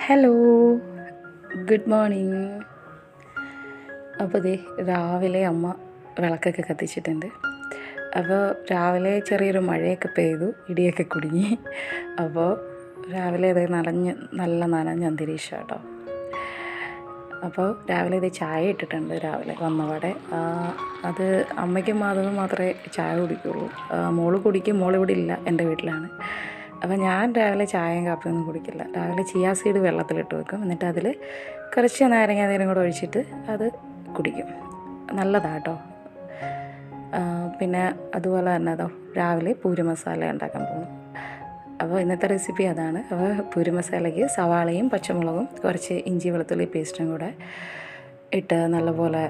Hello, good morning. അപ്പോൾ ദേ രാവിലെ അമ്മ വിളക്കൊക്കെ കത്തിച്ചിട്ടുണ്ട്. അപ്പോൾ രാവിലെ ചെറിയൊരു മഴയൊക്കെ പെയ്തു, ഇടിയൊക്കെ കുടുങ്ങി. അപ്പോൾ രാവിലെ ഇത് നല്ല നനഞ്ഞ അന്തരീക്ഷം കേട്ടോ. അപ്പോൾ രാവിലെ ഇത് ചായ ഇട്ടിട്ടുണ്ട്. രാവിലെ വന്നപാടെ അത് അമ്മയ്ക്കും മാധവും മാത്രമേ ചായ കുടിക്കുള്ളൂ. മോള് കുടിക്കും, മോളിവിടെ ഇല്ല, എൻ്റെ വീട്ടിലാണ്. അപ്പോൾ ഞാൻ രാവിലെ ചായയും കാപ്പിയൊന്നും കുടിക്കില്ല. രാവിലെ ചിയാ സീഡ് വെള്ളത്തിലിട്ട് വെക്കും, എന്നിട്ട് അതിൽ കുറച്ച് നാരങ്ങാനീരും കൂടെ ഒഴിച്ചിട്ട് അത് കുടിക്കും. നല്ലതാണ് കേട്ടോ. പിന്നെ അതുപോലെ തന്നെ അതോ രാവിലെ പൂരി മസാല ഉണ്ടാക്കാൻ പോകും. അപ്പോൾ ഇന്നത്തെ റെസിപ്പി അതാണ്. അപ്പോൾ പൂരി മസാലയ്ക്ക് സവാളയും പച്ചമുളകും കുറച്ച് ഇഞ്ചി വെളുത്തുള്ളി പേസ്റ്റും കൂടെ ഇട്ട് നല്ലപോലെ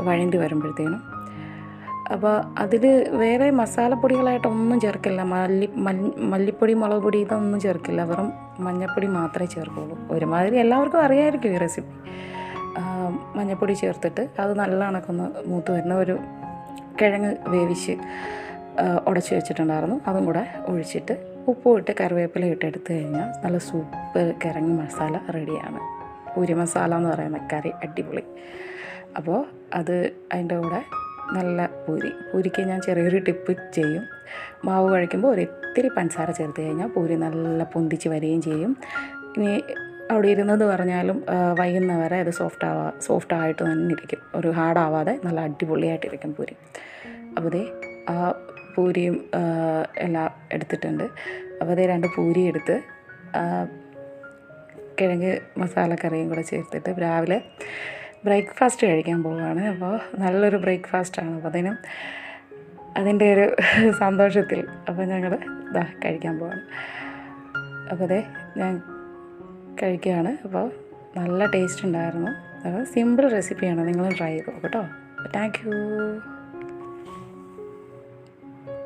വഴണ്ടി വരുമ്പോഴത്തേനും, അപ്പോൾ അതിൽ വേറെ മസാലപ്പൊടികളായിട്ടൊന്നും ചേർക്കില്ല. മല്ലിപ്പൊടി, മുളക് പൊടി ഇതൊന്നും ചേർക്കില്ല. വെറും മഞ്ഞൾപ്പൊടി മാത്രമേ ചേർക്കുള്ളൂ. ഒരുമാതിരി എല്ലാവർക്കും അറിയാമായിരിക്കും ഈ റെസിപ്പി. മഞ്ഞൾപ്പൊടി ചേർത്തിട്ട് അത് നല്ല കണക്കൊന്ന് മൂത്ത് വരുന്ന ഒരു കിഴങ്ങ് വേവിച്ച് ഉടച്ച് വെച്ചിട്ടുണ്ടായിരുന്നു, അതും കൂടെ ഒഴിച്ചിട്ട് ഉപ്പും ഇട്ട് കറിവേപ്പില ഇട്ടെടുത്ത് കഴിഞ്ഞാൽ നല്ല സൂപ്പർ കിഴങ്ങ് മസാല റെഡിയാണ്. പൂരി മസാല എന്ന് പറയുന്ന കറി അടിപൊളി. അപ്പോൾ അത് അതിൻ്റെ കൂടെ നല്ല പൂരിക്ക് ഞാൻ ചെറിയൊരു ടിപ്പ് ചെയ്യും. മാവ് കഴിക്കുമ്പോൾ ഒരിത്തിരി പഞ്ചസാര ചേർത്ത് കഴിഞ്ഞാൽ പൂരി നല്ല പൊന്തിച്ച് വരികയും ചെയ്യും. ഇനി അവിടെ ഇരുന്നത് പറഞ്ഞാലും വൈകുന്നവരെ അത് സോഫ്റ്റായിട്ട് തന്നെ ഇരിക്കും. ഒരു ഹാർഡാവാതെ നല്ല അടിപൊളിയായിട്ടിരിക്കും പൂരി. അപ്പോൾ ദേ ആ പൂരിയും എല്ലാം എടുത്തിട്ടുണ്ട്. അപ്പോൾ അതേ 2 പൂരി എടുത്ത് കിഴങ്ങ് മസാലക്കറിയും കൂടെ ചേർത്തിട്ട് രാവിലെ ബ്രേക്ക്ഫാസ്റ്റ് കഴിക്കാൻ പോവുകയാണ്. അപ്പോൾ നല്ലൊരു ബ്രേക്ക്ഫാസ്റ്റാണ്. അപ്പോൾ അതിൻ്റെ ഒരു സന്തോഷത്തിൽ അപ്പോൾ ഞങ്ങൾ കഴിക്കാൻ പോവാണ്. അപ്പോൾ അതെ ഞാൻ കഴിക്കുകയാണ്. അപ്പോൾ നല്ല ടേസ്റ്റ് ഉണ്ടായിരുന്നു. അപ്പോൾ സിമ്പിൾ റെസിപ്പിയാണ്, നിങ്ങളും ട്രൈ ചെയ്തോ കേട്ടോ. Thank you.